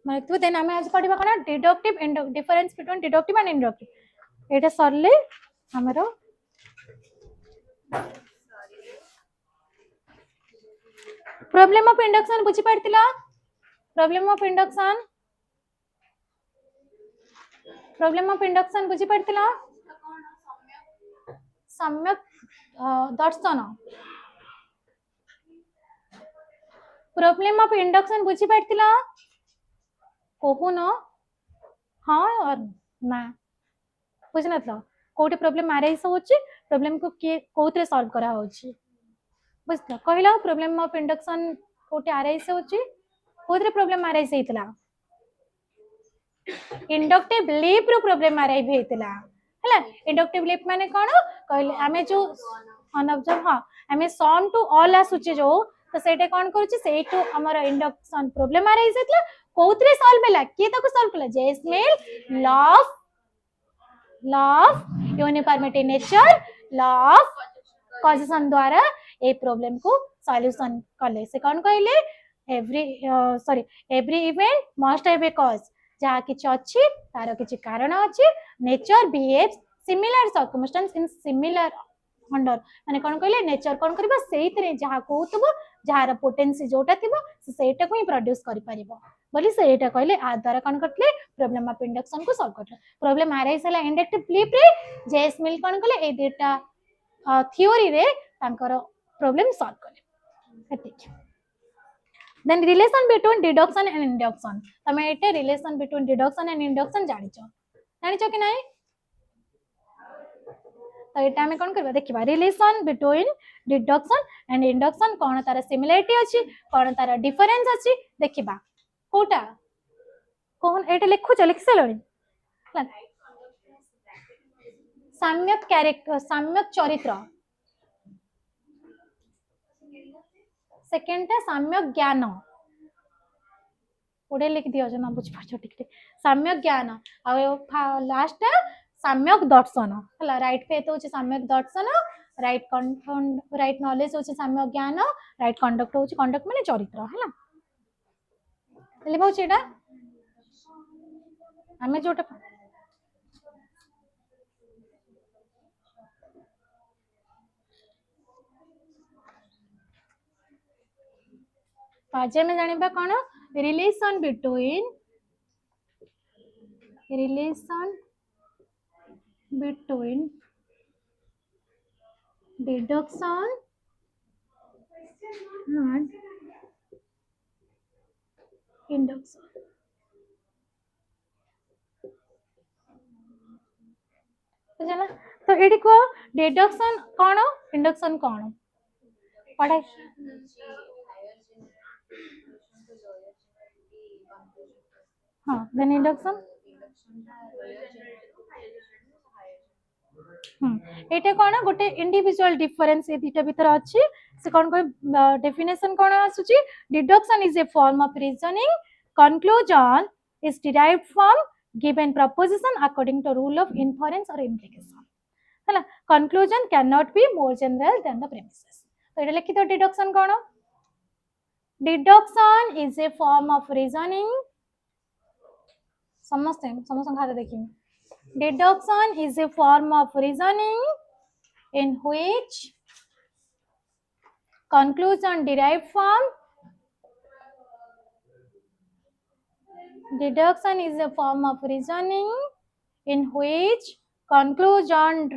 तो देन आम आज पढ़ा कौन deductive difference between deductive and inductive एटा सरले हमरो प्रॉब्लम ऑफ इंडक्शन बुझी पड़तिला प्रॉब्लम ऑफ इंडक्शन बुझी पड़तिला सम्यक दर्शन प्रॉब्लम ऑफ इंडक्शन बुझी पड़तिला कहून हाँ और ना बुझ नथला कोटे प्रॉब्लम अराइज होची प्रॉब्लम को के कोथरे सॉल्व करा होची बुझला कहला प्रॉब्लम ऑफ इंडक्शन कोटे अराइज होची कोथरे प्रॉब्लम अराइज हेतला इंडक्टिव लीप रो प्रॉब्लम अराइव हेतला हला इंडक्टिव लीप माने कोन कहले हमें जो अनऑब्जर्व हां हमें सम टू ऑल आसुची जो तो सेटा कोन करूची से टू हमर इंडक्शन प्रॉब्लम अराइज हेतला कोथरे सॉल्व होला के तको सॉल्व कला जेस्मेल law of uniformity nature law of causation द्वारा ए प्रॉब्लम को सॉल्यूशन कले से कोन कहले every event must have a cause जहा किछ अछि तार किछ कारण अछि nature behaves similar circumstances in similar under माने कोन कहले नेचर कोन करबा सेइतरे जहा कहउतबो जहार पोटेंसी जोटा थिबो सेटा को ही प्रोड्यूस करि परिबो बोली सेटा कहले आ द्वारा कोन करतले प्रॉब्लम ऑफ इंडक्शन को सॉल्व करतले प्रॉब्लम अराइज हला इंडक्टिव लीप रे जेएस मिल कोन कहले ए डेटा थ्योरी रे तांकर प्रॉब्लम सॉल्व करले एतिक then relation between deduction and induction तमे एटे relation between deduction and induction जानिचो कि नाही तो एटा हमें कोन करबा देखिबा relation between deduction and induction कोन तार सिमिलरिटी अछि कोन तार डिफरेंस अछि देखिबा कोटा कोन एटा लिख सेलणी सम्यक कैरेक्टर सम्यक चरित्र सेकेंड साम्यक ज्ञान ओडे लिख दियो जना बुझ पड़छो टिकटे साम्यक ज्ञान आ लास्ट साम्यक दर्शन हला राइट पे तो होची साम्यक दर्शन राइट नॉलेज होची साम्यक ज्ञान राइट कंडक्ट होची कंडक्ट माने चरित्र हला ले बहु एटा हमें जोटा आज में जानिबा कोन relation between deduction and induction बुझला तो एडी को डिडक्शन कोन इंडक्शन कोन पढ़ाई हाँ देन इंडक्शन एटा कोन गोटे इंडिविजुअल डिफरेंस ए दिटा भीतर अछि से कोन को डेफिनेशन कोन आसुची deduction is a form of reasoning conclusion is derived from given proposition according to rule of inference or implication हला conclusion cannot be more general than the premises तो एटा लिखि तो deduction cone deduction is a form of reasoning समस्त खाता देखिए deduction is a form of reasoning in which conclusion derived from deduction is a form of reasoning in which conclusion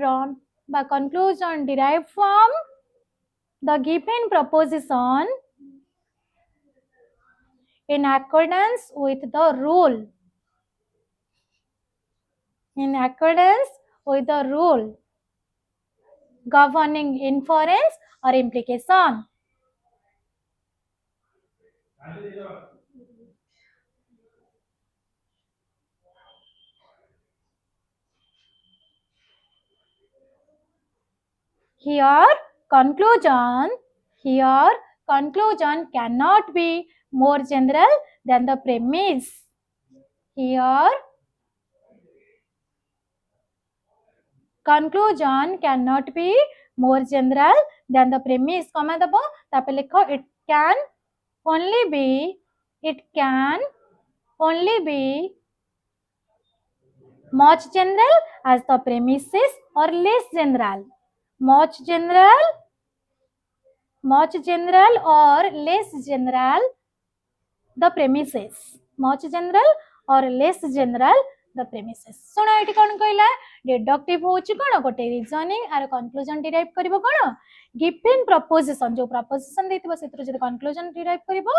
derived from the given proposition in accordance with the rule in accordance with the rule governing inference or implication. Here conclusion, here conclusion cannot be more general than the premise. Here conclusion cannot be more general than the premise. कमा दबो तापर लिखो it can only be, it can only be much general as the premises or less general. Much general or less general the premises. Much general or less general the premises. सुनो eighty कोन कहला deductive होची कोन गोटे reasoning are conclusion derive करबो कोन given proposition जो proposition देथिबो सेत्र जे कंक्लूजन डिराइव करबो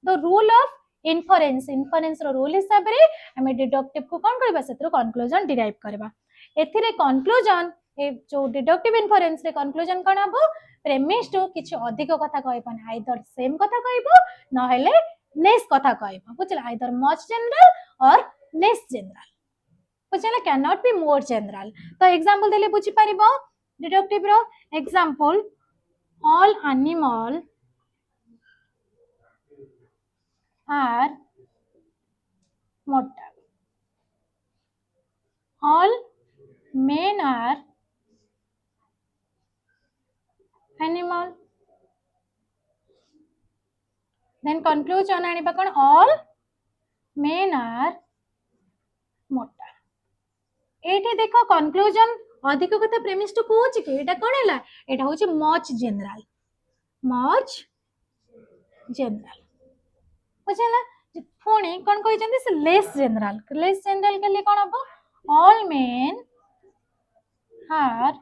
द रूल ऑफ इन्फरेन्स रो रूल हिसाब रे हमें डिडक्टिव को कोन करबा सेत्र कंक्लूजन डिराइव करबा एथिरे कंक्लूजन ए जो डिडक्टिव इन्फरेन्स रे कंक्लूजन कोन हबो प्रेमिस टू किछ अधिक कथा कहबन आइदर सेम कथा कहबो न हेले लेस कथा कहबो बुझला either much general or less general बुझला can not be more general तो एग्जांपल देले बुझी परिबो डिडक्टिव रो example all animal are mortal, all men are animal. Then conclusion आनिबा कोन all men are mortal. एठी देखो conclusion अधिक कथा प्रेमिस टू कोच के एटा कोन हैला एटा होची much general बुझला पुणी कोन कहि जंदी से less general के लिए कोन हबो all men are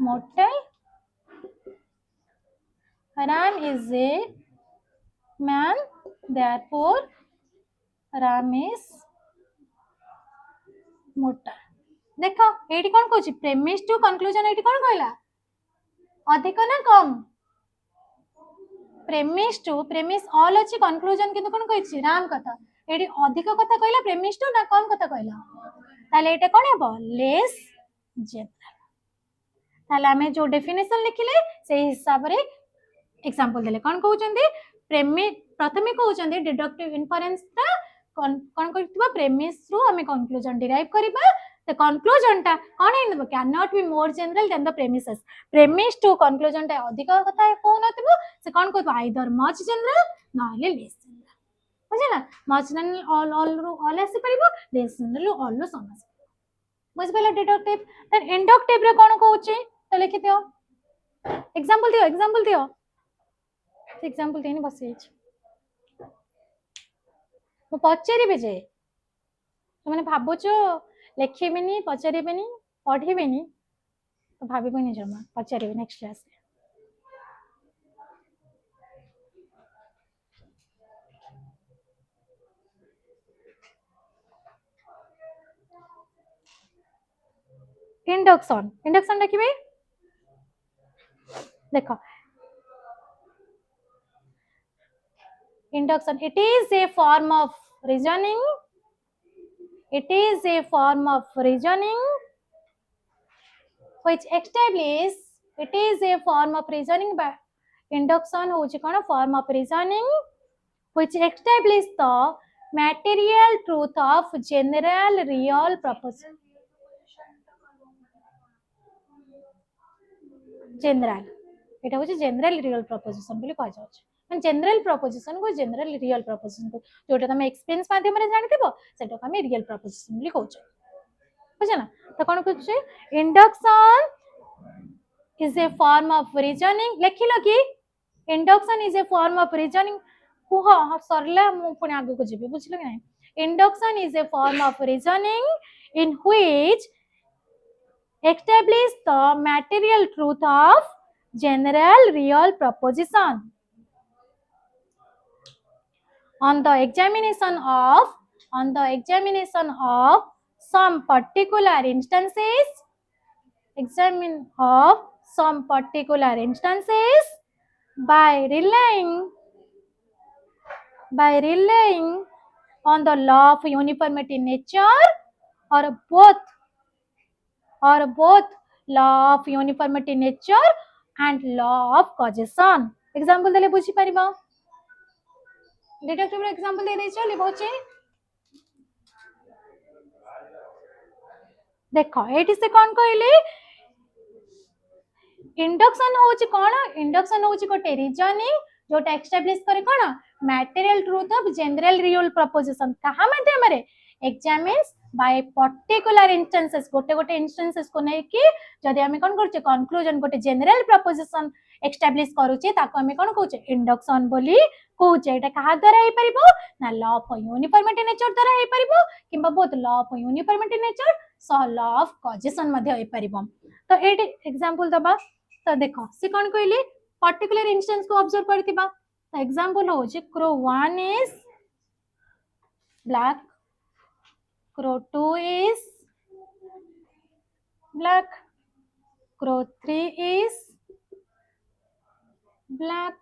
mortal. Ram is a man, therefore Ram is mortal. देखो एटी कोन कहूची प्रेमिस टू कंक्लूजन एटी कोन कहला अधिक ना कम प्रेमिस ऑल अछि कंक्लूजन किंतु कोन कहछि राम कथा एटी अधिक कथा कहला प्रेमिस टू ना कम कथा कहला ताले एटा कोन हेबो लेस जनरल ताले हमें जो डेफिनेशन लिखिले से हिसाब रे एग्जांपल देले कोन कहउचंदी प्रेमिस प्रथमे कहउचंदी डिडक्टिव इन्फरेंस ता कोन करथिबा प्रेमिस रो हमें कंक्लूजन डिराइव करबा the conclusion टा कोन हेनबो can not be more general then the premises premise to conclusion टा अधिक कथा को नथिबो से कोन कहबो आइदर मच जनरल नहले लेस जनरल बुझला मच जनरल ऑल आसी परिबो लेस जनरल ऑल रो समझ बुझ पला डिडक्टिव देन इंडक्टिव रे कोन कहउची तो लिखि दियो एग्जांपल दियो एग्जांपल देनी बसे मु पचारि जे तुमने भाबुचो लिखेबेनी पचारिबेनी पढ़ेबेनी तो भाबिबेनी जमा पचारिबे नेक्स्ट क्लास इंडक्शन लिखिबे देखो induction it is a form of reasoning which establish it is a form of reasoning by induction होची कोन form of reasoning which establish the material truth of general real proposition general एटा होची general real proposition बोली कह जाउछ general proposition को general real proposition को जोटा तुम experience माध्यम रे जानिथिबो सेटा को हम रियल प्रोपोजिशन बोली कहउछ बुझना तो कोन कहउछ induction is a form of reasoning लिखिलो कि induction is a form of reasoning कुह सरला मु पुनी आगु को जेबे बुझलो कि नै induction is a form of reasoning in which establish the material truth of general real proposition on the examination of some particular instances, examine of some particular instances by relying on the law of uniformity nature or both law of uniformity nature and law of causation. example देले बुझी परिबा deductive example दे देछ लिबोचे देखो एठी से कोन कहले induction होची कोन induction होची गोटे रीजनिंग जोटा एस्टैब्लिश करे कोन material truth of general real proposition कहा माध्यम रे एग्जामिन्स बाय पर्टिकुलर इंस्टेंसेस गोटे गोटे इंस्टेंसेस को नै कि जदि हमें कोन करछे कंक्लूजन गोटे जनरल प्रोपोजिशन एस्टैब्लिश करूचे ताको हमें कोन कहूचे इंडक्शन बोली कहूचे एटा कहा द्वारा हे परिबो ना लॉ ऑफ यूनिफॉर्मिटी नेचर द्वारा हे परिबो किबा both law of uniformity nature सह लॉ ऑफ कॉजेशन मध्ये हे परिबो तो एटी एग्जांपल दबा तो देखो से कोन कहली पर्टिकुलर इंस्टेंस को ऑब्जर्व करथिबा तो एग्जांपल हो जे crow 1 is black crow 2 is black, crow 3 is black,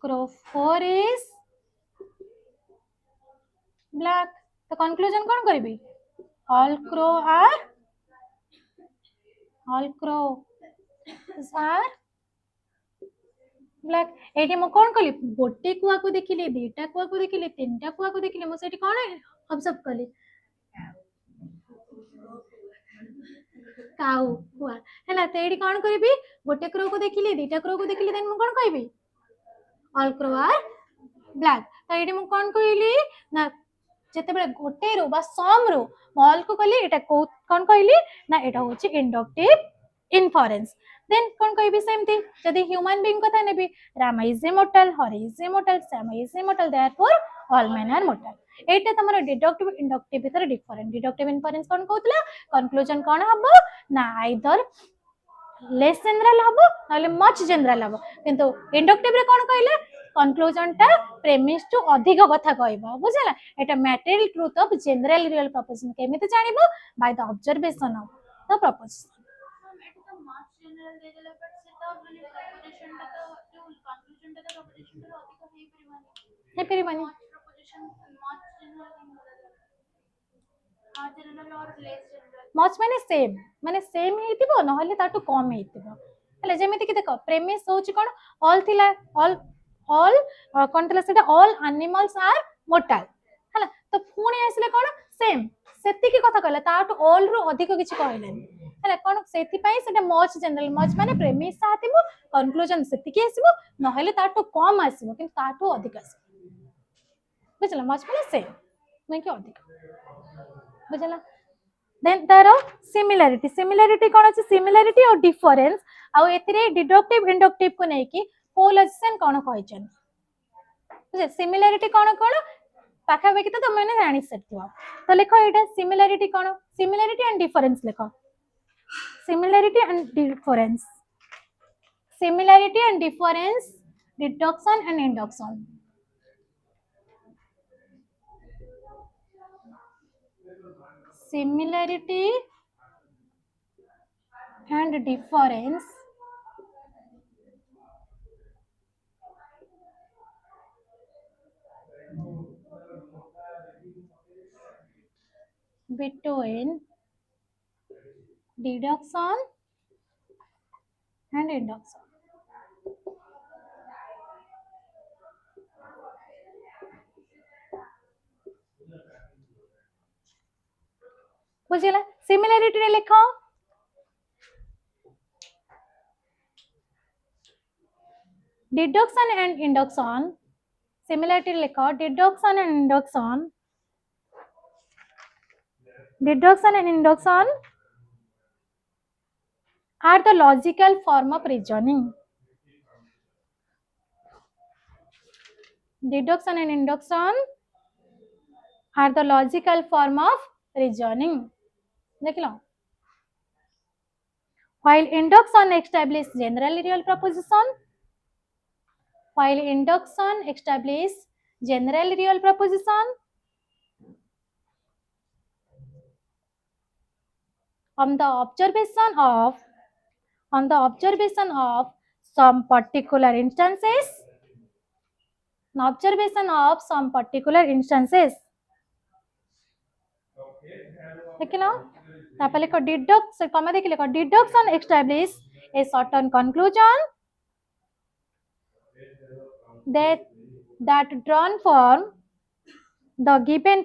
crow 4 is black. तो conclusion कौन करिबी all crows are black. एठी मो कोन कली गोटे कुआ को देखिले दुईटा कुआ को देखिले तीनटा कुआ को देखिले मो सेठी कोन ऑब्जर्व कली काउ कुआ हैला तो एठी कोन करबी गोटे क्रो को देखिले दुईटा क्रो को देखिले देन मो कोन कहबी ऑल क्रो आर ब्लैक. तो एठी मो कोन कहली ना जेते बेले गोटे रो बा सम रो ऑल को कहली एटा कोन कहली ना एटा होची इंडक्टिव इनफरेंस. देन कोन कहबी सेमती जदी ह्यूमन बीइंग कथा नेबी Rama is immortal Hari is immortal Shyama is immortal therefore all men are mortal. एटा तमरो डिडक्टिव इंडक्टिव भीतर डिफरेंट डिडक्टिव इनफरेंस कोन कहतला कंक्लूजन कोन हबो ना आइदर लेस जनरल हबो नाले मच जनरल हबो किंतु इंडक्टिव रे कोन कहले कंक्लूजन टा प्रेमिस टू अधिक कथा कहबो बुझला एटा material truth of general real proposition केमिति जानिबो by the observation of the proposition. General दे देला बट से तो माने प्रोपोजिशन टा तो जो कंक्लूजन टा तो प्रोपोजिशन टा अधिक हे परिमानी proposition much general or less general much माने सेम हेतिबो न हले ताटू कम हेतिबो हले जेमिति कि देखो प्रेमिस होची कोन ऑल थिला ऑल कोन थिला सेटा ऑल एनिमल्स आर मोर्टल हला तो पुणी आसले कोन सेम सेति की कथा कहला ताटू ऑल रो अधिक किछ कहलेन हला कोन सेति पई सेटा मच जनरल मच माने प्रेमिस साथिबो कंक्लूजन सेति की आसीबो न हले ताटू कम आसीबो किंतु ताटू अधिक आसीबो बुझला मच माने सेम नै कि अधिक बुझला. देन तारो सिमिलरिटी कोन अछि सिमिलरिटी और डिफरेंस आ एथिरे डिडक्टिव इंडक्टिव को नै कि कोलजन कोन कहैछन बुझे सिमिलरिटी कोन पाखा बेकी तो तुम मैंने जानि सकथियो तो लिखो एटा सिमिलरिटी कोन सिमिलरिटी एंड डिफरेंस लिखो similarity and difference deduction and induction. Similarity and difference between deduction and induction. बुझिला सिमिलरिटी रे लिखो डिडक्शन एंड इंडक्शन सिमिलरिटी लिखो deduction and induction are the logical form of reasoning. Deduction and induction are the logical form of reasoning. देख लो while induction establish general real proposition on the observation of some particular instances, an observation of some particular instances. ଦେଖିଲ ତାପରେ ଲେଖ deduction, ତମେ ଦେଖି ଲେଖ deduction establish a certain conclusion that drawn from the given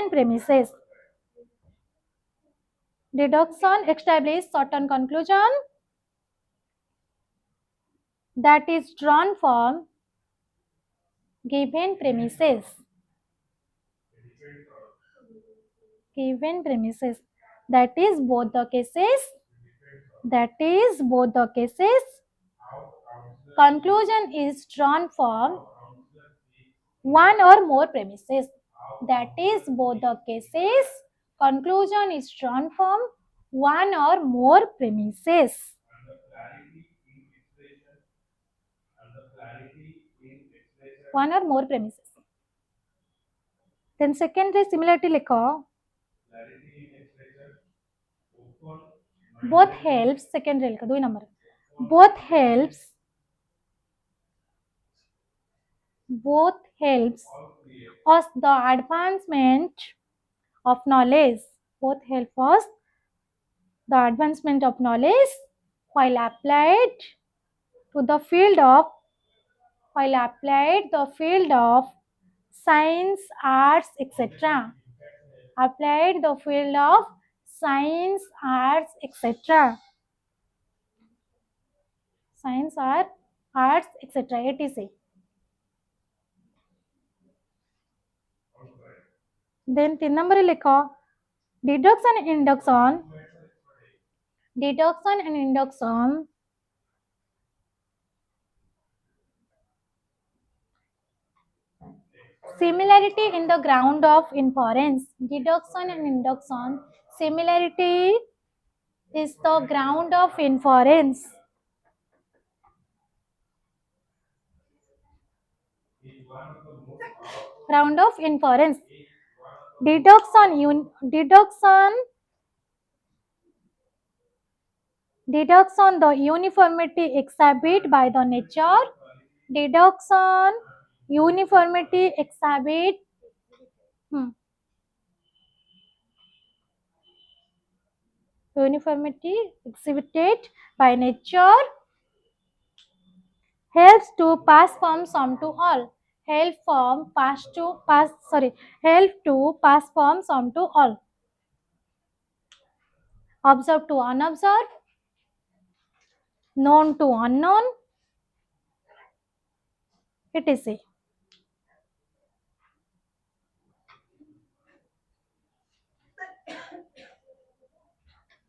premises, deduction establish certain conclusion that is drawn from given premises, that is both the cases, conclusion is drawn from one or more premises, that is both the cases, conclusion is drawn from one or more premises. One or more premises. Then secondary similarity likho. Both helps, secondary likho, 2 number. Both helps us the advancement of knowledge. Both help us the advancement of knowledge while applied to the field of science, arts, etc. Applied the field of science, arts, etc. Science, arts, etc. etc. Then 3 number likho. Deduction and induction similarity in the ground of inference. Deduction and induction similarity is the ground of inference. Deduction the uniformity exhibit by the nature. Deduction uniformity exhibited by nature helps to pass from some to all. Help to pass from some to all. Observed to unobserved, known to unknown, etc.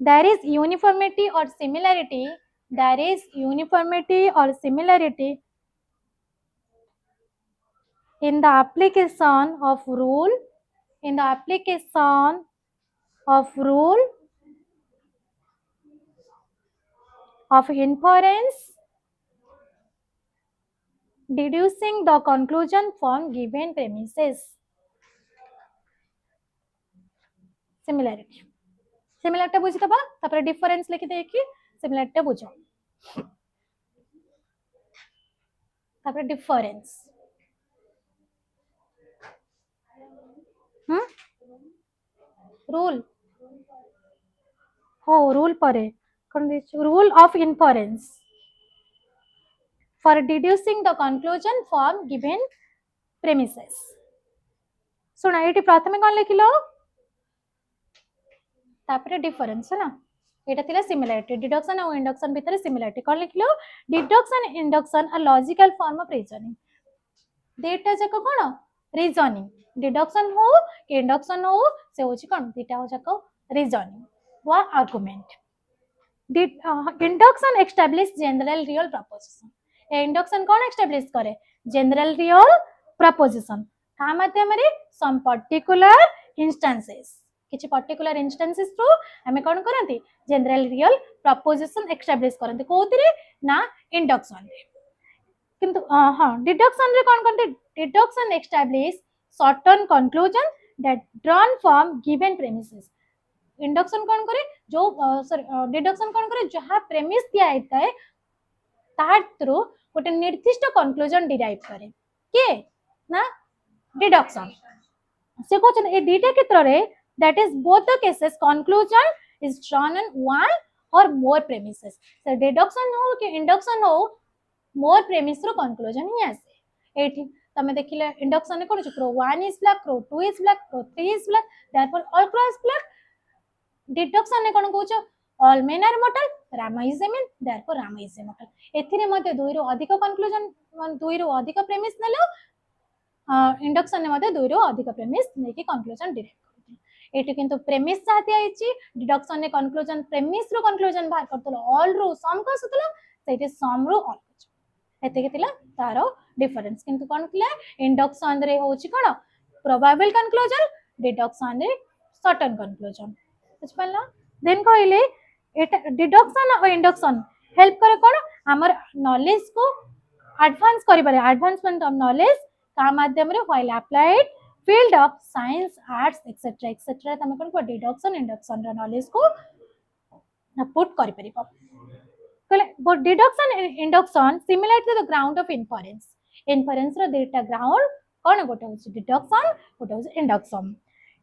There is uniformity or similarity in the application of rule of inference, deducing the conclusion from given premises. Similarity बुझी दबा तापर difference लिखि देखि similarity बुझो तापर difference rule rule परे कोन rule of inference for deducing the conclusion from given premises. सुना एटी प्रथमे कोन लिखिलो तापर डिफरेंस है ना एटा थिला सिमिलरिटी डिडक्शन और इंडक्शन भीतर सिमिलरिटी कोन लिखिलो डिडक्शन इंडक्शन आ लॉजिकल फॉर्म ऑफ रीजनिंग देटा जको कोन रीजनिंग डिडक्शन हो कि इंडक्शन हो से होची कोन देटा हो जको रीजनिंग वा argument induction establish general real proposition ए इंडक्शन कोन एस्टैब्लिश करे जनरल रियल प्रपोजिशन का माध्यम रे सम पर्टिकुलर इंस्टेंसेस किछि पर्टिकुलर इंस्टेंसेस थ्रू हमें कोन करंती जनरल रियल प्रपोजिशन एस्टैब्लिश करंती कोथिरे ना इंडक्शन रे किंतु हां डिडक्शन रे कोन करंती deduction establish certain conclusion that drawn from given premises. इंडक्शन कौन करे जो सॉरी डिडक्शन कौन करे जहाँ प्रेमिस दिया होता है तार थ्रू गोटे निर्दिष्ट कंक्लूजन डिराइव करे के ना डिडक्शन से कहते हैं ए दुईटा क्षेत्र रे that is both the cases conclusion is drawn on one और मोर प्रेमिसेस सो डिडक्शन हो कि इंडक्शन हो मोर प्रेमिस रो कंक्लूजन ही आसे एठी तमे देखिले इंडक्शन ने कोन crow 1 is black crow 2 is black crow 3 is black therefore all crows black deduction ने कोन कहउछ all men are mortal Rama is a men therefore Rama is a mortal एथिरे मध्ये दुई रो अधिक कंक्लूजन दुई रो अधिक प्रेमिस नेलो इंडक्शन ने मध्ये दुई रो अधिक प्रेमिस नेकी कंक्लूजन डिराइव करथि एठी किंतु प्रेमिस चाहती आइछि डिडक्शन ने कंक्लूजन प्रेमिस रो कंक्लूजन बाहर करतलो ऑल रो सम को सतलो सेठी सम रो ऑल एते के तार डिफरेंस किंतु कौन थिला इंडक्शन रे होची कोन प्रोबेबल कंक्लूजन डिडक्शन रे सर्टेन कंक्लूजन बुझ पल्ला देन कहले एटा डिडक्शन और इंडक्शन हेल्प करे कोन हमर नॉलेज को एडवांस करि पारे एडवांसमेंट ऑफ नॉलेज का माध्यम रे while applied field of science arts etcetera तमे कोन को डिडक्शन इंडक्शन रो नॉलेज को पुट करि परिबो but deduction and induction similar to the ground of inference inference ro data ground kon gote hoche deduction gote hoche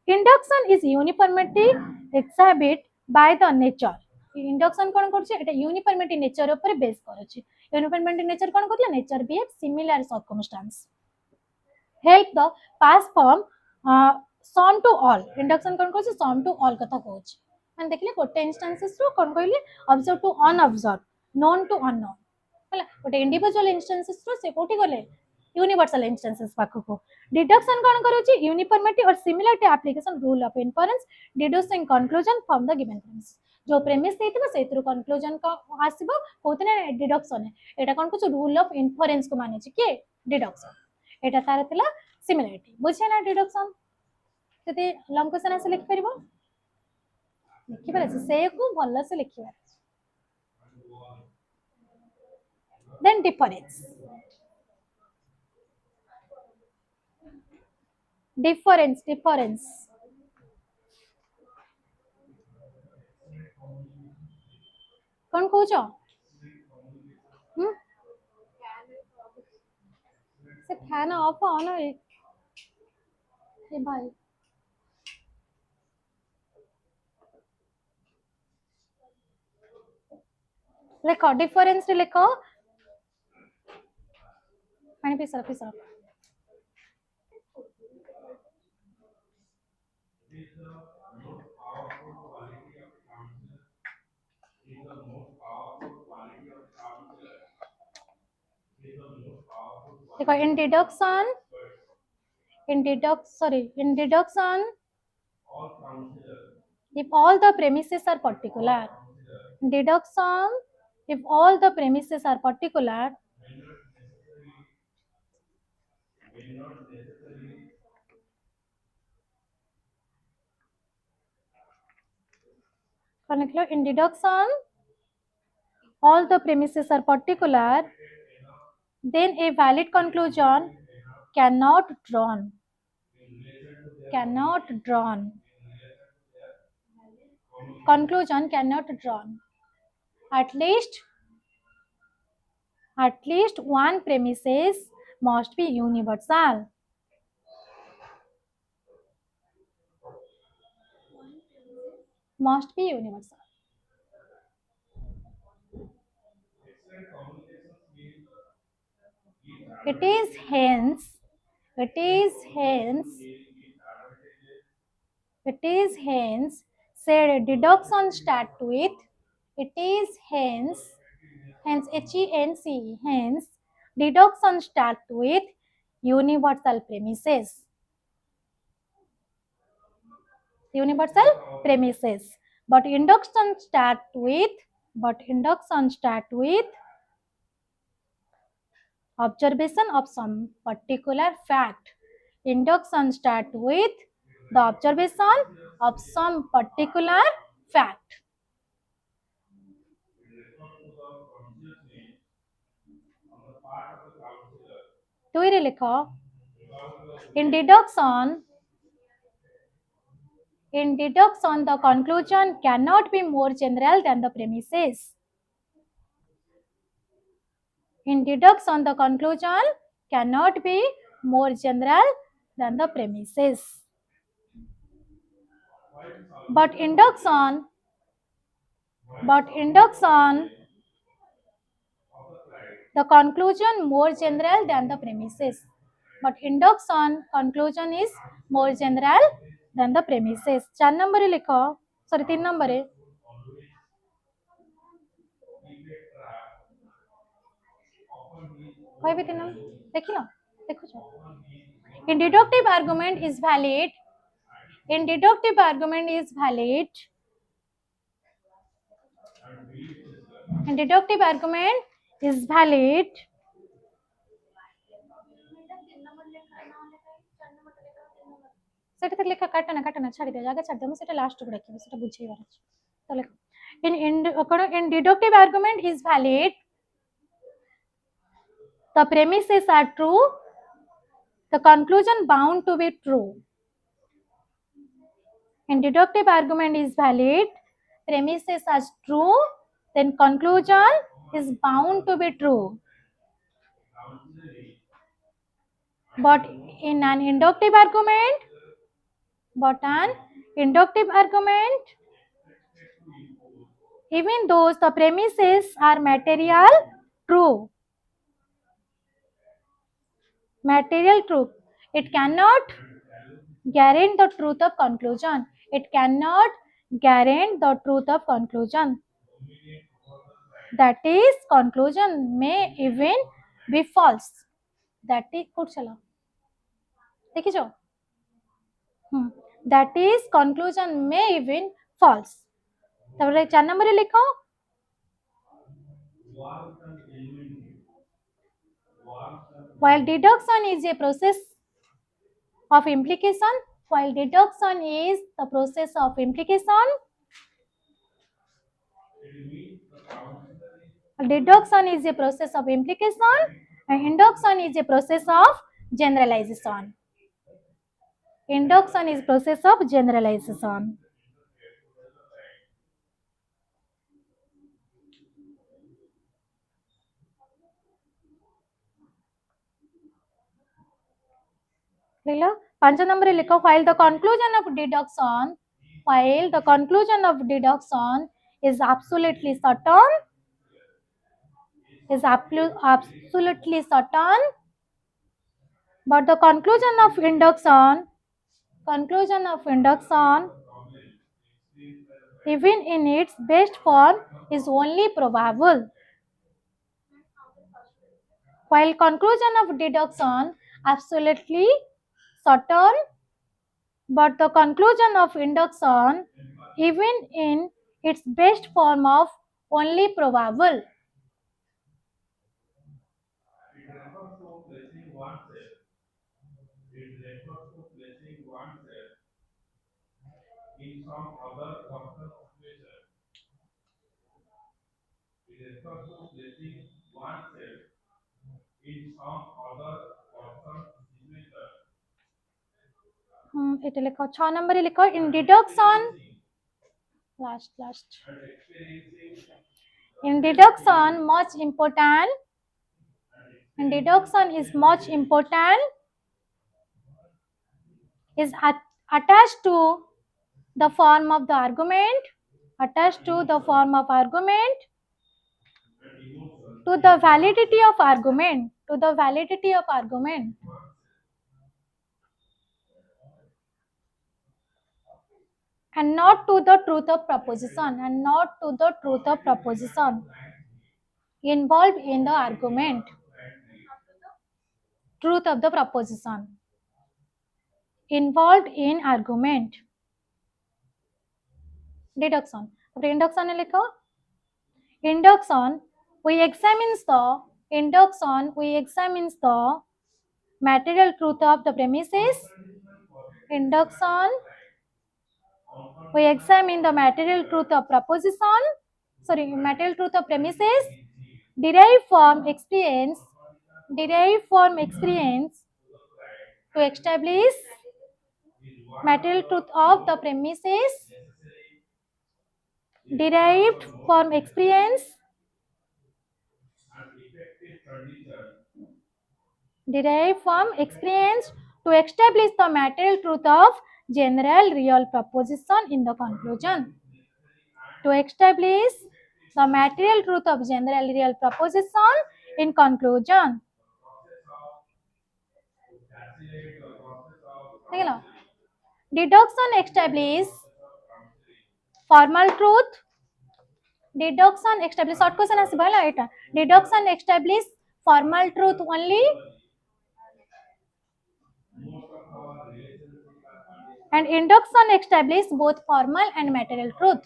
induction is uniformity exhibit by the nature induction kon korche eta uniformity nature upare base koroche uniformity nature kon kotla nature behave similar circumstance help the pass from sum to all induction kon korche sum to all katha koche man देखले गोटे instances रो कोन कहले observe to unobserve known to unknown हला गोटे individual instances रो से कोठी गले यूनिवर्सल इंस्टेंसेस पाखो को डिडक्शन कोन करूची यूनिफॉर्मिटी और similarity application rule of inference deducing conclusion from the given premise जो प्रेमिस देथिबो सेथरु कंक्लूजन को आसीबो कोतने डिडक्शन है एटा कोन कुछ रूल ऑफ इन्फरेंस को माने छी के डिडक्शन एटा तार थिला सिमिलरिटी बुझे ना डिडक्शन जदि लॉन्ग क्वेश्चन आसे लिख परिबो लिखि पारे से को भल्ला से लिखिबा then difference कौन कहूछ से फैन ऑफ ऑन ए भाई लिखो डिफरेंस लिखो पानी पी सर देखो in deduction if all the premises are particular deduction if all the premises are particular in deduction all the premises are particular then a valid conclusion cannot drawn conclusion cannot drawn at least one premises must be universal it is hence said deduction start with it is hence hence deduction start with universal premises but induction start with observation of some particular fact induction start with the observation of some particular fact लिखो in deduction In deduction, the conclusion cannot be more general than the premises. In deduction, the conclusion cannot be more general than the premises. But induction, the conclusion more general than the premises. But induction conclusion is more general than the premises. 4 number लिखो, sorry 3 number है. कोई भी 3 number देखिए ना, देखो जो. In deductive argument is valid. In deductive argument is valid. In deductive argument is valid. सेटा तक लिखा काटना छाड़ी दे जागा छाड़ दे मु सेटा लास्ट को देखिबो सेटा बुझेइबार अछि तो लिखो in deductive argument is valid, the premises are true, the conclusion bound to be true. In deductive argument is valid, premises are true, then conclusion is bound to be true. But in an inductive argument, even though the premises are material true, it cannot guarantee the truth of conclusion. It cannot guarantee the truth of conclusion. That is, conclusion may even be false. That is, कुछ चला देखिए जो. That is, conclusion may even false. तब 4 number लिखो. While deduction is a process of implication, deduction is a process of implication and induction is a process of generalization. Induction is process of generalization. लिखो 5 number लिखो. While the conclusion of deduction is absolutely certain, but the conclusion of induction, even in its best form, is only probable. While conclusion of deduction absolutely certain, but the conclusion of induction, even in its best form, of only probable. এটা লেখো 6 নম্বরে লিখো. In deduction, in deduction is much important is attached to the form of the argument, to the validity of argument, and not to the truth of proposition, involved in the argument. Truth of the proposition involved in argument. Deduction. Induction लिखो. Induction we examines the material truth of the premises. Induction we examine the material truth of premises derived from experience to establish material truth of the premises derived from experience to establish the material truth of general real proposition in the conclusion. To establish the material truth of general real proposition in conclusion. Deduction establish formal truth. Deduction establish short question ଆସିବ ହେଲା ଏଟା. Deduction establish formal truth only and induction establish both formal and material truth.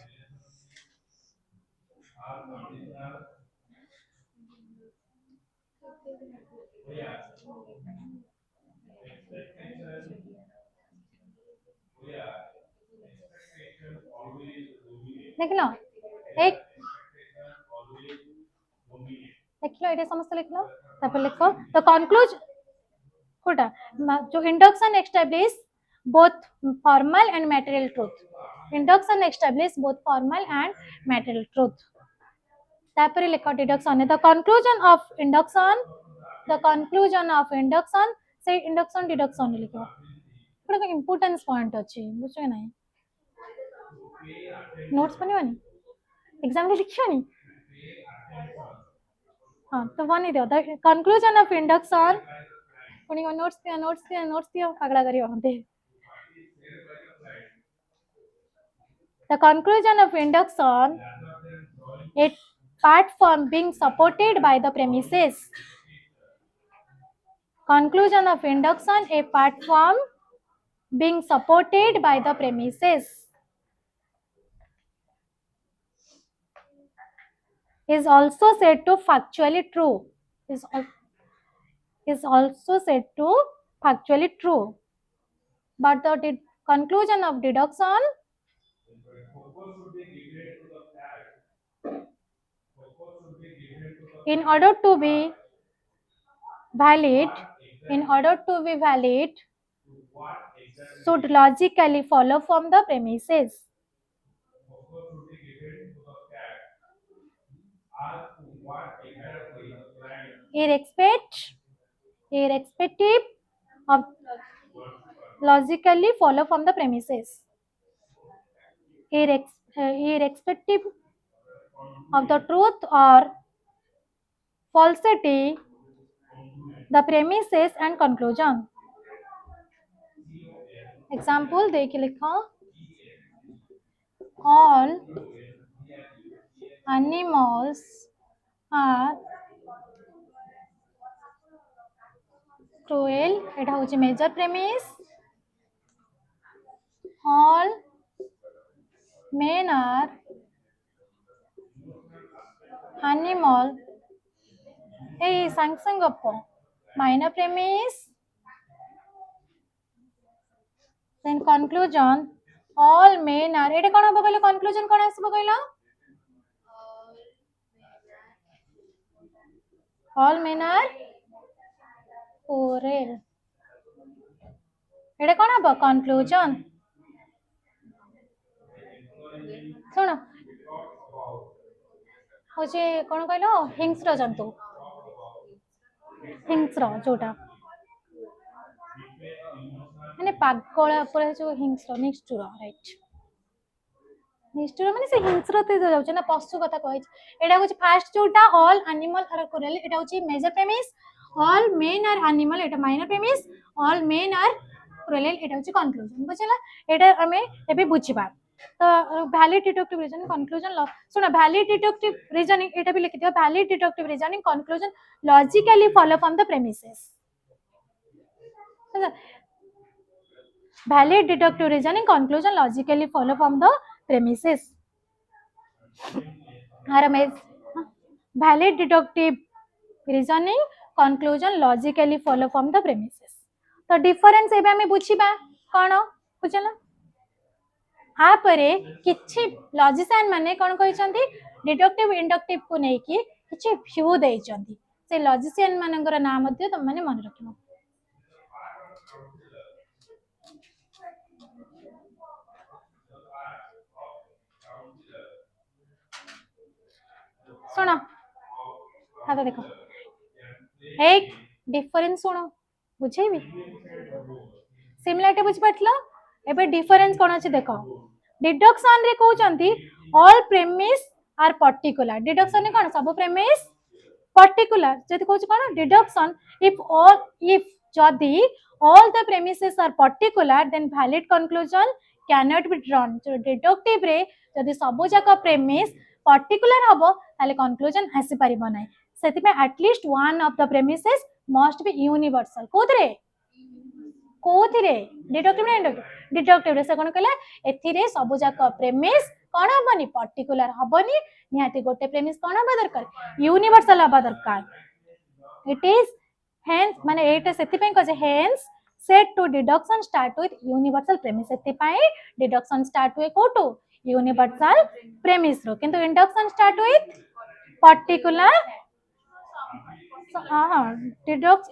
ଦେଖିଲ एक लिखलो एटा समस्त लिखलो तापर लिखो द कंक्लूजन कोटा जो induction establish both formal and material truth. Induction establish both formal and material truth. तापर लिखो deduction the conclusion of induction से induction deduction लिखो एटा इंपोर्टेंस पॉइंट अछि बुझो नै नोट्स बनियोनी एग्जाम में लिखियोनी हाँ तो बनी दियो द कंक्लूजन ऑफ इंडक्शन पुनी नोट्स दियो पगड़ा करियो दे the conclusion of induction a part from being supported by the premises. Conclusion of induction a part from being supported by the premises is also said to factually true. Is also said to factually true. But the conclusion of deduction in order to be valid should logically follow from the premises irrespective of logically follow from the premises irrespective of the truth or falsity the premises and conclusion. Example देख लिखो all animals are cruel एटा होची major premise all men are animal ए संग संग गप्पो minor premise then conclusion all men are एटा कोन हबो कहलो conclusion कोन आसीबो कहलो all men are cruel एटा कोन हबो conclusion सुनो होचे कोन कहलो हिंस्र जंतु हिंस्र जोटा माने पागल पर जो हिंस्र निष्ठुर राइट निष्ठुर माने से हिंस्र ते जाउछ ना पशु कथा कहै एटा होची फर्स्ट जोटा ऑल एनिमल आर क्रूएल एटा होची major premise all men are animal एटा minor premise all men are cruel एटा होची कंक्लूजन बुझला एटा हमें एबे बुझिबा तो वैलिड डिडक्टिव रीजनिंग कंक्लूजन सुनो वैलिड डिडक्टिव रीजनिंग एटा भी लिखि दियो valid deductive reasoning conclusion logically follow from the premises valid deductive reasoning conclusion logically follow from the premises valid deductive reasoning conclusion logically follow from the premises तो difference एबे हमें बुझिबा कोन बुझला आ परे किछि लॉजिशियन माने कोन कहिसंती डिडक्टिव इंडक्टिव को नै कि किछि व्यू दैचंती से लॉजिशियन मानकर नाम मध्ये तुम माने मन रखिबो सुनो हाथ देखो एक डिफरेंस सुनो बुझेबी सिमिलरिटी बुझ पाटलो एबे डिफरेंस कोन अछि देखो डिडक्शन रे कहउचंती all premise are particular deduction ने कोन सब प्रेमिस पर्टिकुलर जति कहउछ कोन डिडक्शन if जदि all the premises are particular then valid conclusion cannot be drawn so deductive रे जदि सब जाक प्रेमिस पर्टिकुलर हबो ताले कंक्लूजन आसी परिबो नै सेति पे at least one of the premises must be universal कोथरे कोथिरे डिडक्टिव ना इंडक्टिव डिडक्टिव रे से कोन कहला एथिरे सब जाक प्रेमिस कोन हबनी पर्टिकुलर हबनी निहाती गोटे प्रेमिस कोन हबा दरकार यूनिवर्सल हबा दरकार इट इज हेंस माने एटा सेति पे कजे hence set to deduction start with universal premise सेति पे डिडक्शन स्टार्ट हुए कोटो यूनिवर्सल प्रेमिस रो किंतु induction start with particular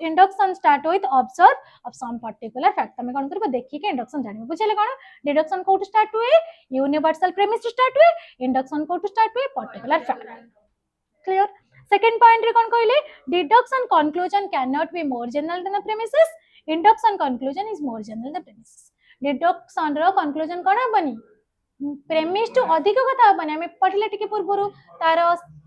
induction start with observe of some particular fact तमे कोन करबो देखि के इंडक्शन जानिबो बुझले कोन डिडक्शन कोट स्टार्ट हुए यूनिवर्सल प्रेमिस स्टार्ट हुए इंडक्शन कोट स्टार्ट हुए particular fact clear second point रे कोन कहले deduction conclusion can not be more general then the premises induction conclusion is more general then the premises deduction रो conclusion कोन बनी प्रेमिस टू अधिक कथा बने हमें पढ़ले टिके पूर्वरु तार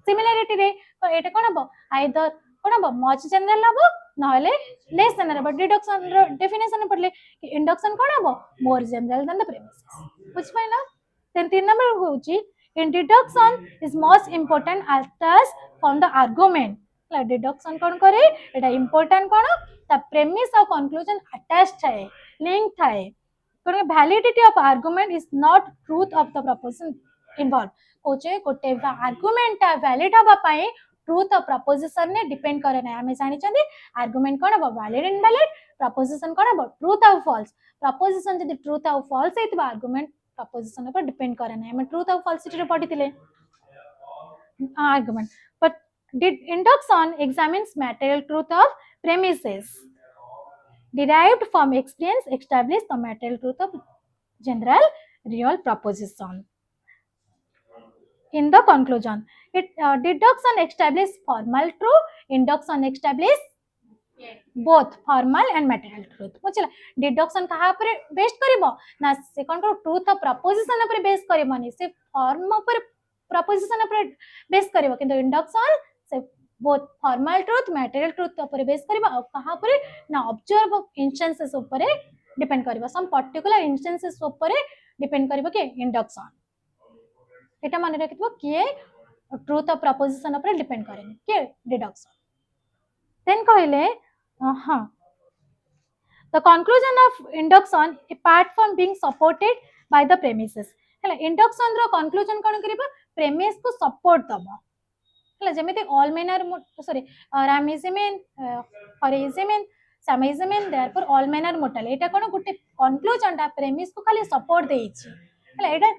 सिमिलरिटी रे एटा कोन हबो आइदर कोन हबो मच जनरल हबो नहले लेस जनरल बट डिडक्शन रो डेफिनेशन पढ़ले इंडक्शन कोन हबो more general then the premises बुझ पाइला देन तीन नंबर होची in deduction is most important as from the argument like deduction kon kare eta important kono the premise or conclusion attached hai link thai kon validity of argument is not truth of the proposition involved कोचे कोटे argument ता valid हबा पई truth of proposition ने depend करे ना हमें जानि चंदी argument कोन हबा valid invalid proposition कोन हबा truth or false proposition जदि truth or false हेतबा argument proposition पर डिपेंड करे ना हम ट्रूथ और फॉल्सिटी रे पढिथिले argument but did induction examines material truth of premises derived from experience establish the material truth of general real proposition in the conclusion it deduction establish formal truth induction establish both formal and material truth बुझला deduction कहा पर based करबो ना से कोन को truth of preposition पर base करबोनी से form पर प्रपोजिशन पर बेस करबो किंतु इंडक्शन से both formal truth material truth पर बेस करबो और कहा पर ना ऑब्जर्व इंस्टेंसेस ऊपर डिपेंड करबो सम पर्टिकुलर इंस्टेंसेस ऊपर डिपेंड करबो के इंडक्शन एटा माने रखिबो के ट्रूथ ऑफ प्रपोजिशन पर डिपेंड करेनी के डिडक्शन then कहले the conclusion of induction apart from being supported by the premises हला induction रो conclusion कोन करिबो premise को support दबो हला जेमिति all manner sorry ramismen horizmen samismen therefore all manner mortal एटा कोन गुटे conclusion ता premise को खाली support देइछि हला एटा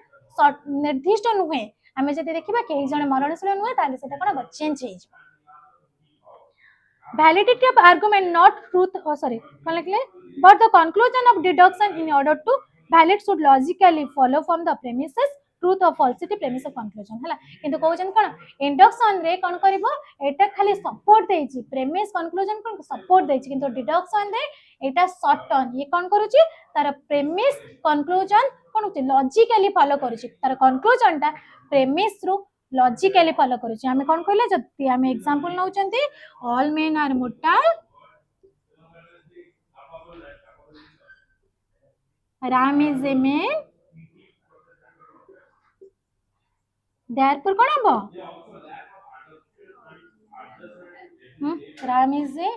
निर्दिष्ट नुहे हमें जदि देखिबा के जने मरणशील नुहे ताले सेटा कोन चेंज हेइ validity of argument not truth sorry but the conclusion of deduction in order to valid should logically follow from the premises truth or falsity premise of conclusion हला किंतु कहउछन कोन इंडक्शन रे कोन करबो एटा खाली सपोर्ट देछि premise conclusion कोन support देछि किंतु deduction रे एटा short turn ये कोन करूछि तार premise conclusion कोन होछि लॉजिकली फॉलो करूछि तार conclusion ता premise रु लॉजिकली फॉलो करूछि हमें कोन कहले जति हमें एग्जांपल नउचंती all men are mortal Ram is a man therefore कोन हबो राम इज ए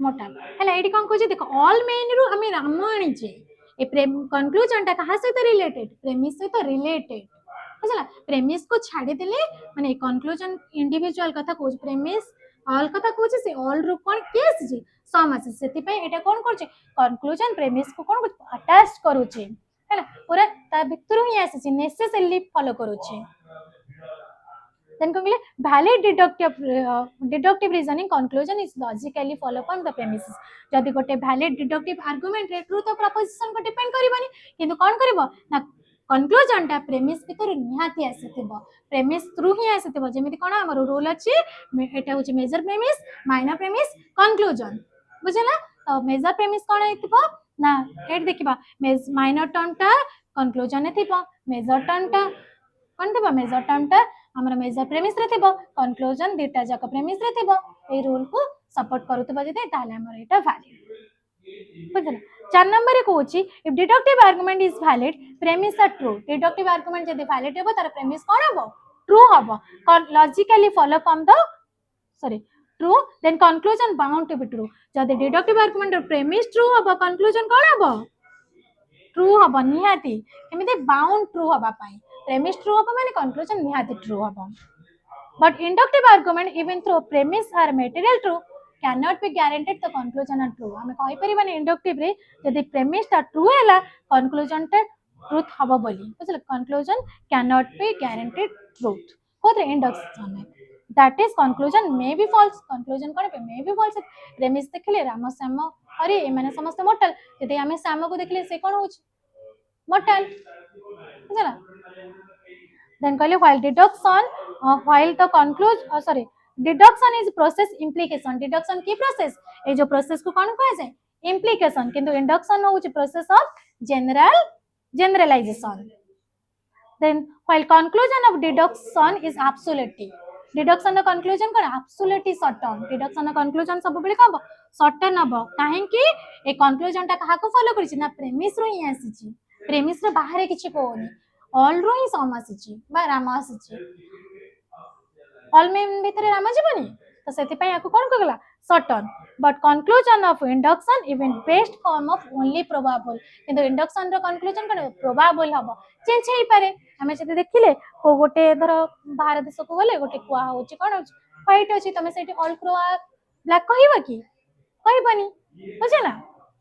मोर्टल हला एडी कोन कहछि देखो ऑल मेन रु हमें राम आनिछे ए कंक्लूजन ता कहा से रिलेटेड प्रेमिस से तो रिलेटेड बुझला प्रेमिस को छाडी देले माने कंक्लूजन इंडिविजुअल कथा कोच प्रेमिस ऑल कथा कोच से ऑल रु कोन केस जी सम আছে सेति पे एटा कोन करछे कंक्लूजन प्रेमिस को कोन अटैच करूछे हैला पूरा ता भितरु ही आसे नेसेसरली फॉलो करूछे देन कहले valid deductive reasoning conclusion is logically follow from the premises जदि गोटे valid deductive argument रे ट्रूथ ऑफ प्रपोजिशन को डिपेंड करबनी किंतु कोन करबो ना कंक्लूजन टा प्रेमिस भीतर निहाती आसीथिबो प्रेमिस थ्रू ही आसीथिबो जेमिति कोन हमर रूल अछि एटा होची major premise minor premise conclusion बुझला तो मेजर प्रेमिस कोन हेतिबो ना एट देखिबा माइनर टर्म टा कंक्लूजन हेतिबो मेजर टर्म टा कोन थिबो मेजर टर्म टा हमर मेजर प्रेमिस रे थिबो कंक्लूजन दुटा जाक प्रेमिस रे थिबो ए रूल को सपोर्ट करूतबा जदि ताले हमर एटा वैलिड बुझला 4 नंबर कहूँ if deductive argument is valid premise are true deductive argument जदि वैलिड हेबो तार प्रेमिस कोन हेबो ट्रू हेबो logically follow from the sorry true then conclusion bound to be true जदि डिडक्टिव आर्गुमेंट प्रेमिस ट्रू हेबो कंक्लूजन कोन हेबो ट्रू हेबो निहाती केमिति बाउंड ट्रू हेबा पई प्रेमिस ट्रू हेबो माने कंक्लूजन निहाती ट्रू हेबो but inductive argument even though premise are material true cannot be guaranteed the conclusion are true हमें कहि परिबानी inductive रे यदि premise ता true हैला conclusion ता truth हबो बोली बुझल conclusion cannot be guaranteed truth कोथरे induction में that is conclusion may be false conclusion कोन पे may be false premise देखले राम श्याम अरे ए माने समस्त mortal यदि हमें श्याम को देखले से कोन होछ mortal बुझला then कहले while deduction while the conclusion sorry deduction is process implication deduction की process ए जो process को कौन कहे जाए implication किंतु induction होउची process of generalization then while conclusion of deduction is absolute deduction ର conclusion कौन absolute certain deduction ର conclusion सब बेले कब certain हबो काहे कि ए conclusion ता कहा को follow करिछि ना premise रो ही आसीछि premise रो बाहर किछि कोनी all रो ही सम आसीछि बा राम आसीछि all में भीतर राम जीवनी तो सेति पय याको कोन कहला certain but conclusion of induction even best form of only probable किंतु induction रो conclusion कोन probable हबो चेंज हेई पारे हमें जति देखिले को गोटे धर बाहर देश को गले गोटे कुआ होची कोन होची व्हाइट होची तमे सेठी ऑल क्रो ब्लैक कहइबो की कहइबनी बुझला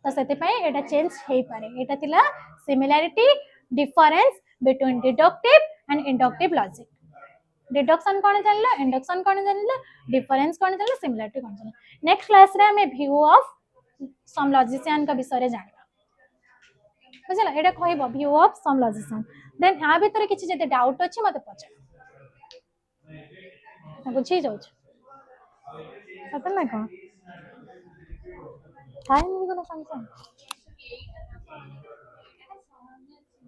तो सेति पय एटा चेंज हेई पारे एटा तिला similarity difference between deductive and inductive logic deduction कोन जानला इंडक्शन कोन जानला डिफरेंस कोन जानला सिमिलरिटी कोन जानला नेक्स्ट क्लास रे हमें व्यू ऑफ सम लॉजिशियन का विषय रे जानबा बुझला एटा कहइबो view of some logician then आ भीतर किछि जते डाउट अछि मते पछ बुझी जाउ सतन ना कोन टाइम नहीं गला संग